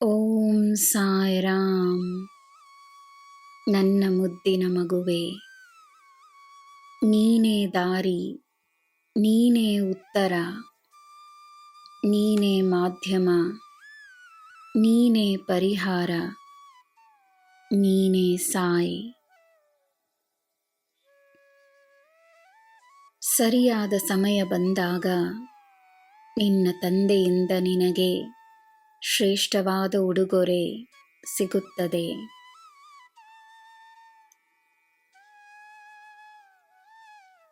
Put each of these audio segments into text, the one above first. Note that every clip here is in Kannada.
ಓಂ ಸಾಯಿರಾಮ್. ನನ್ನ ಮುದ್ದಿನ ಮಗುವೆ, ನೀನೇ ದಾರಿ, ನೀನೇ ಉತ್ತರ, ನೀನೇ ಮಾಧ್ಯಮ, ನೀನೇ ಪರಿಹಾರ, ನೀನೇ ಸಾಯಿ. ಸರಿಯಾದ ಸಮಯ ಬಂದಾಗ ನಿನ್ನ ತಂದೆಯಿಂದ ನಿನಗೆ ಶ್ರೇಷ್ಠವಾದ ಉಡುಗೊರೆ ಸಿಗುತ್ತದೆ.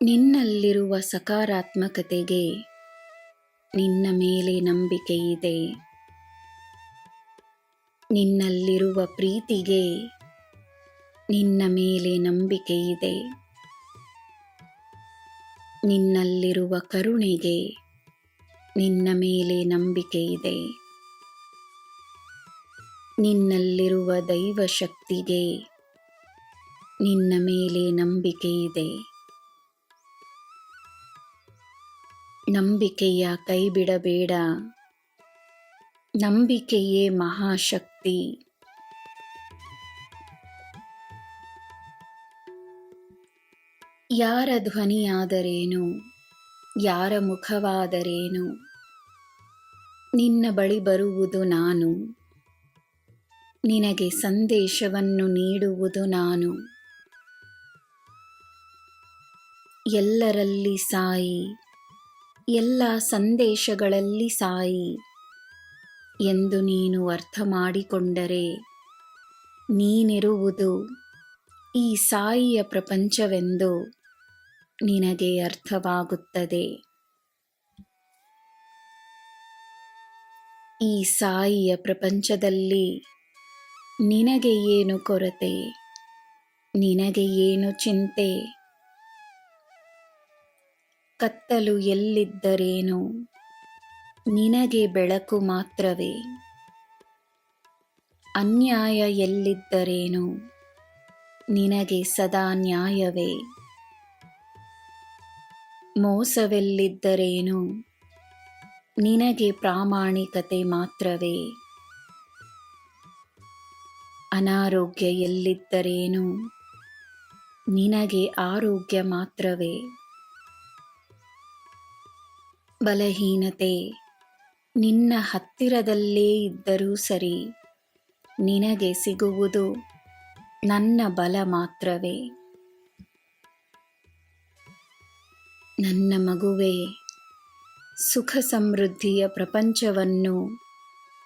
ನಿನ್ನಲ್ಲಿರುವ ಸಕಾರಾತ್ಮಕತೆಗೆ ನಿನ್ನ ಮೇಲೆ ನಂಬಿಕೆ ಇದೆ. ನಿನ್ನಲ್ಲಿರುವ ಪ್ರೀತಿಗೆ ನಿನ್ನ ಮೇಲೆ ನಂಬಿಕೆ ಇದೆ. ನಿನ್ನಲ್ಲಿರುವ ಕರುಣೆಗೆ ನಿನ್ನ ಮೇಲೆ ನಂಬಿಕೆ ಇದೆ. ನಿನ್ನಲ್ಲಿರುವ ದೈವಶಕ್ತಿಗೆ ನಿನ್ನ ಮೇಲೆ ನಂಬಿಕೆ ಇದೆ. ನಂಬಿಕೆಯ ಕೈ ಬಿಡಬೇಡ. ನಂಬಿಕೆಯೇ ಮಹಾಶಕ್ತಿ. ಯಾರ ಧ್ವನಿಯಾದರೇನು, ಯಾರ ಮುಖವಾದರೇನು, ನಿನ್ನ ಬಳಿ ಬರುವುದು ನಾನು. ನಿನಗೆ ಸಂದೇಶವನ್ನು ನೀಡುವುದು ನಾನು. ಎಲ್ಲರಲ್ಲಿ ಸಾಯಿ, ಎಲ್ಲ ಸಂದೇಶಗಳಲ್ಲಿ ಸಾಯಿ ಎಂದು ನೀನು ಅರ್ಥ ಮಾಡಿಕೊಂಡರೆ ನೀನಿರುವುದು ಈ ಸಾಯಿಯ ಪ್ರಪಂಚವೆಂದು ನಿನಗೆ ಅರ್ಥವಾಗುತ್ತದೆ. ಈ ಸಾಯಿಯ ಪ್ರಪಂಚದಲ್ಲಿ ನಿನಗೆ ಏನು ಕೊರತೆ, ನಿನಗೆ ಏನು ಚಿಂತೆ? ಕತ್ತಲು ಎಲ್ಲಿದ್ದರೇನು, ನಿನಗೆ ಬೆಳಕು ಮಾತ್ರವೇ. ಅನ್ಯಾಯ ಎಲ್ಲಿದ್ದರೇನು, ನಿನಗೆ ಸದಾ ನ್ಯಾಯವೇ. ಮೋಸವೆಲ್ಲಿದ್ದರೇನು, ನಿನಗೆ ಪ್ರಾಮಾಣಿಕತೆ ಮಾತ್ರವೇ. ಅನಾರೋಗ್ಯ ಎಲ್ಲಿದ್ದರೇನು, ನಿನಗೆ ಆರೋಗ್ಯ ಮಾತ್ರವೇ. ಬಲಹೀನತೆ ನಿನ್ನ ಹತ್ತಿರದಲ್ಲೇ ಇದ್ದರೂ ಸರಿ, ನಿನಗೆ ಸಿಗುವುದು ನನ್ನ ಬಲ ಮಾತ್ರವೇ. ನನ್ನ ಮಗುವೇ, ಸುಖ ಸಮೃದ್ಧಿಯ ಪ್ರಪಂಚವನ್ನು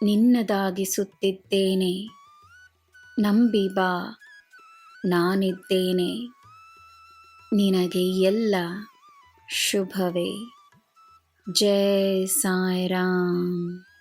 ನಿನ್ನದಾಗಿಸುತ್ತಿದ್ದೇನೆ. ನಂಬಿ ಬಾ, ನಾನಿದ್ದೇನೆ. ನಿನಗೆ ಎಲ್ಲ ಶುಭವೇ. ಜೈ ಸಾಯಿರಾಮ್.